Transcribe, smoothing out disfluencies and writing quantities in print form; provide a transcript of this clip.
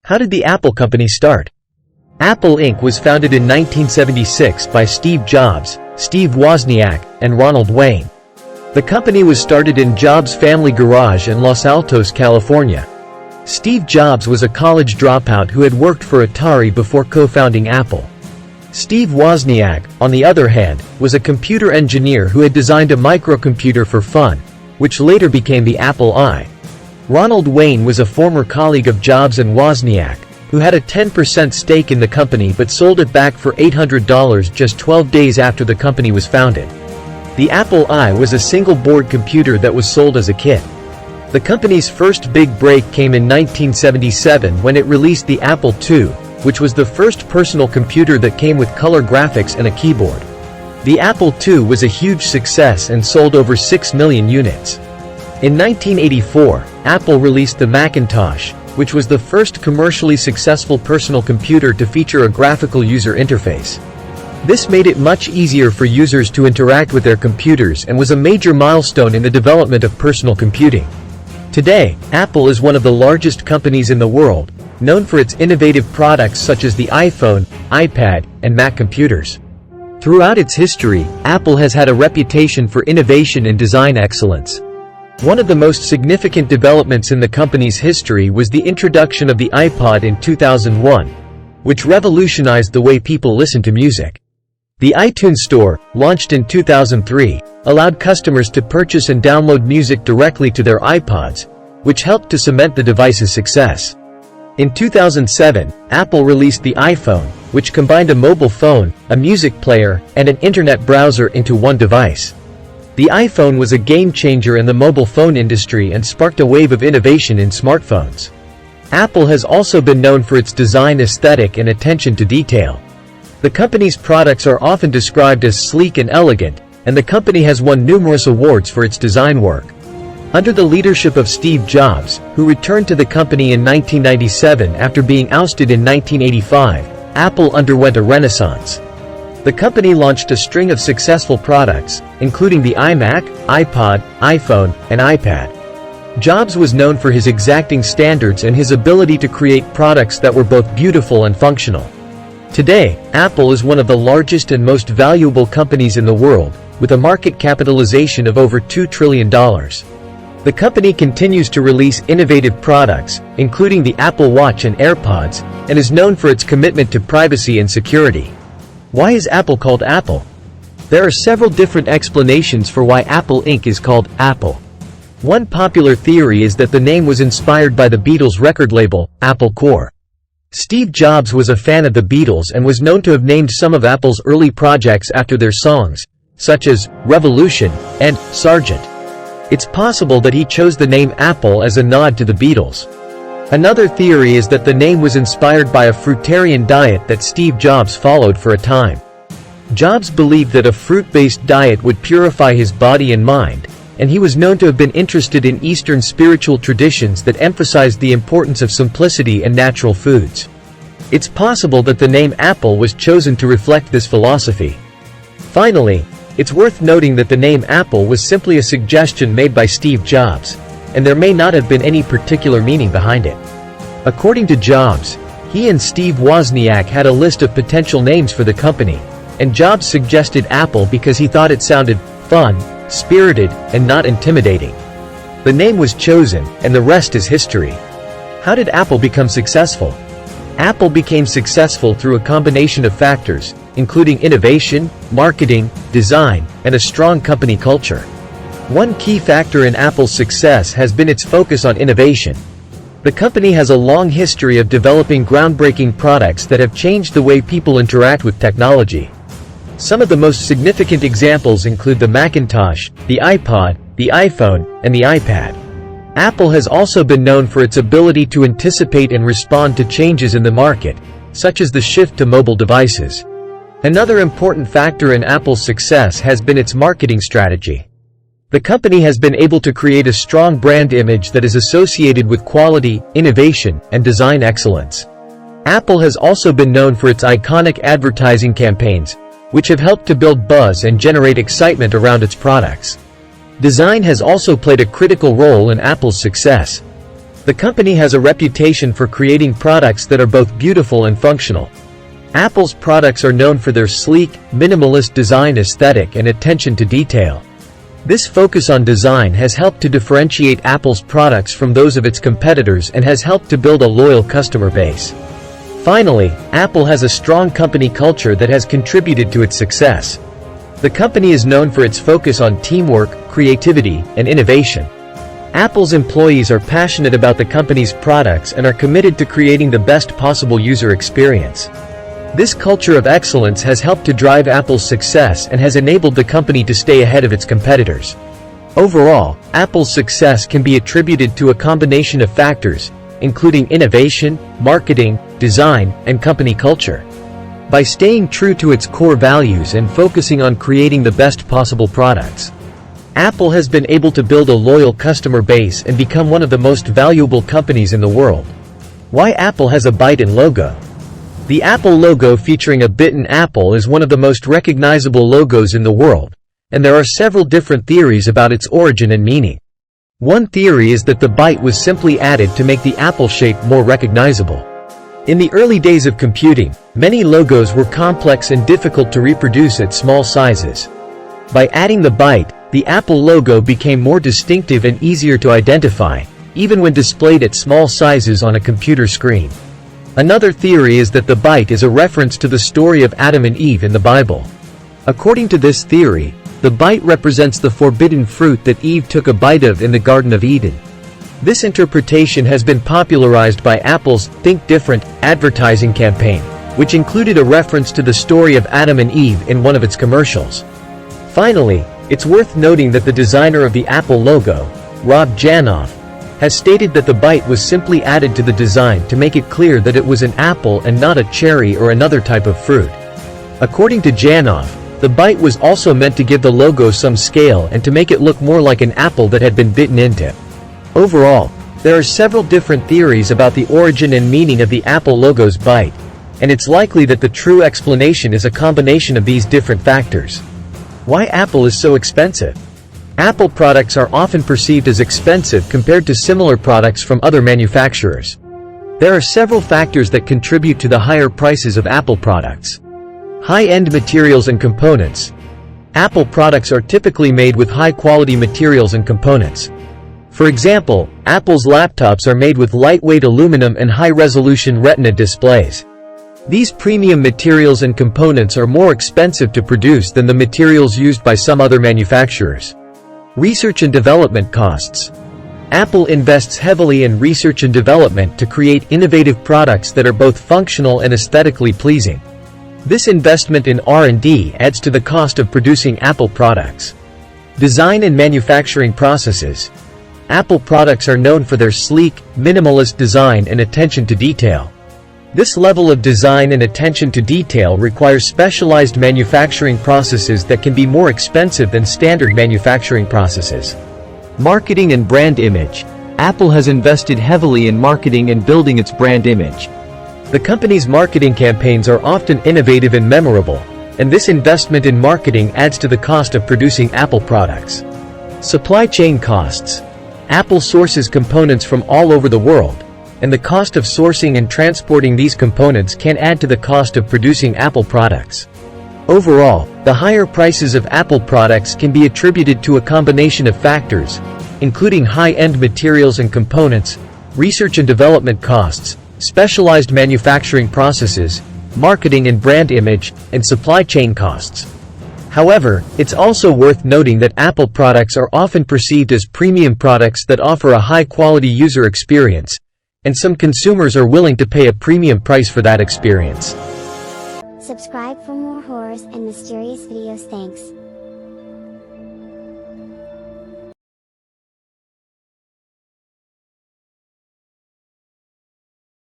How did the Apple company start? Apple Inc. was founded in 1976 by Steve Jobs, Steve Wozniak, and Ronald Wayne. The company was started in Jobs' family garage in Los Altos, California. Steve Jobs was a college dropout who had worked for Atari before co-founding Apple. Steve Wozniak, on the other hand, was a computer engineer who had designed a microcomputer for fun, which later became the Apple I. Ronald Wayne was a former colleague of Jobs and Wozniak, who had a 10% stake in the company but sold it back for $800 just 12 days after the company was founded. The Apple I was a single-board computer that was sold as a kit. The company's first big break came in 1977 when it released the Apple II, which was the first personal computer that came with color graphics and a keyboard. The Apple II was a huge success and sold over 6 million units. In 1984, Apple released the Macintosh, which was the first commercially successful personal computer to feature a graphical user interface. This made it much easier for users to interact with their computers and was a major milestone in the development of personal computing. Today, Apple is one of the largest companies in the world, known for its innovative products such as the iPhone, iPad, and Mac computers. Throughout its history, Apple has had a reputation for innovation and design excellence. One of the most significant developments in the company's history was the introduction of the iPod in 2001, which revolutionized the way people listen to music. The iTunes Store, launched in 2003, allowed customers to purchase and download music directly to their iPods, which helped to cement the device's success. In 2007, Apple released the iPhone, which combined a mobile phone, a music player, and an internet browser into one device. The iPhone was a game-changer in the mobile phone industry and sparked a wave of innovation in smartphones. Apple has also been known for its design aesthetic and attention to detail. The company's products are often described as sleek and elegant, and the company has won numerous awards for its design work. Under the leadership of Steve Jobs, who returned to the company in 1997 after being ousted in 1985, Apple underwent a renaissance. The company launched a string of successful products, including the iMac, iPod, iPhone, and iPad. Jobs was known for his exacting standards and his ability to create products that were both beautiful and functional. Today, Apple is one of the largest and most valuable companies in the world, with a market capitalization of over $2 trillion. The company continues to release innovative products, including the Apple Watch and AirPods, and is known for its commitment to privacy and security. Why is Apple called Apple? There are several different explanations for why Apple Inc. is called Apple. One popular theory is that the name was inspired by the Beatles' record label, Apple Corps. Steve Jobs was a fan of the Beatles and was known to have named some of Apple's early projects after their songs, such as Revolution and Sgt. It's possible that he chose the name Apple as a nod to the Beatles. Another theory is that the name was inspired by a fruitarian diet that Steve Jobs followed for a time. Jobs believed that a fruit-based diet would purify his body and mind, and he was known to have been interested in Eastern spiritual traditions that emphasized the importance of simplicity and natural foods. It's possible that the name Apple was chosen to reflect this philosophy. Finally, it's worth noting that the name Apple was simply a suggestion made by Steve Jobs, and there may not have been any particular meaning behind it. According to Jobs, he and Steve Wozniak had a list of potential names for the company, and Jobs suggested Apple because he thought it sounded fun, spirited, and not intimidating. The name was chosen, and the rest is history. How did Apple become successful? Apple became successful through a combination of factors, including innovation, marketing, design, and a strong company culture. One key factor in Apple's success has been its focus on innovation. The company has a long history of developing groundbreaking products that have changed the way people interact with technology. Some of the most significant examples include the Macintosh, the iPod, the iPhone, and the iPad. Apple has also been known for its ability to anticipate and respond to changes in the market, such as the shift to mobile devices. Another important factor in Apple's success has been its marketing strategy. The company has been able to create a strong brand image that is associated with quality, innovation, and design excellence. Apple has also been known for its iconic advertising campaigns, which have helped to build buzz and generate excitement around its products. Design has also played a critical role in Apple's success. The company has a reputation for creating products that are both beautiful and functional. Apple's products are known for their sleek, minimalist design aesthetic and attention to detail. This focus on design has helped to differentiate Apple's products from those of its competitors and has helped to build a loyal customer base. Finally, Apple has a strong company culture that has contributed to its success. The company is known for its focus on teamwork, creativity, and innovation. Apple's employees are passionate about the company's products and are committed to creating the best possible user experience. This culture of excellence has helped to drive Apple's success and has enabled the company to stay ahead of its competitors. Overall, Apple's success can be attributed to a combination of factors, including innovation, marketing, design, and company culture. By staying true to its core values and focusing on creating the best possible products, Apple has been able to build a loyal customer base and become one of the most valuable companies in the world. Why Apple has a bite-in logo? The Apple logo featuring a bitten apple is one of the most recognizable logos in the world, and there are several different theories about its origin and meaning. One theory is that the bite was simply added to make the apple shape more recognizable. In the early days of computing, many logos were complex and difficult to reproduce at small sizes. By adding the bite, the Apple logo became more distinctive and easier to identify, even when displayed at small sizes on a computer screen. Another theory is that the bite is a reference to the story of Adam and Eve in the Bible. According to this theory, the bite represents the forbidden fruit that Eve took a bite of in the Garden of Eden. This interpretation has been popularized by Apple's Think Different advertising campaign, which included a reference to the story of Adam and Eve in one of its commercials. Finally, it's worth noting that the designer of the Apple logo, Rob Janoff, has stated that the bite was simply added to the design to make it clear that it was an apple and not a cherry or another type of fruit. According to Janoff, the bite was also meant to give the logo some scale and to make it look more like an apple that had been bitten into. Overall, there are several different theories about the origin and meaning of the Apple logo's bite, and it's likely that the true explanation is a combination of these different factors. Why Apple is so expensive? Apple products are often perceived as expensive compared to similar products from other manufacturers. There are several factors that contribute to the higher prices of Apple products. High-end materials and components. Apple products are typically made with high-quality materials and components. For example, Apple's laptops are made with lightweight aluminum and high-resolution Retina displays. These premium materials and components are more expensive to produce than the materials used by some other manufacturers. Research and development costs. Apple invests heavily in research and development to create innovative products that are both functional and aesthetically pleasing. This investment in R&D adds to the cost of producing Apple products. Design and manufacturing processes. Apple products are known for their sleek, minimalist design and attention to detail. This level of design and attention to detail requires specialized manufacturing processes that can be more expensive than standard manufacturing processes. Marketing and brand image. Apple has invested heavily in marketing and building its brand image. The company's marketing campaigns are often innovative and memorable, and this investment in marketing adds to the cost of producing Apple products. Supply chain costs. Apple sources components from all over the world, and the cost of sourcing and transporting these components can add to the cost of producing Apple products. Overall, the higher prices of Apple products can be attributed to a combination of factors, including high-end materials and components, research and development costs, specialized manufacturing processes, marketing and brand image, and supply chain costs. However, it's also worth noting that Apple products are often perceived as premium products that offer a high-quality user experience, and some consumers are willing to pay a premium price for that experience. Subscribe for more horrors and mysterious videos. Thanks.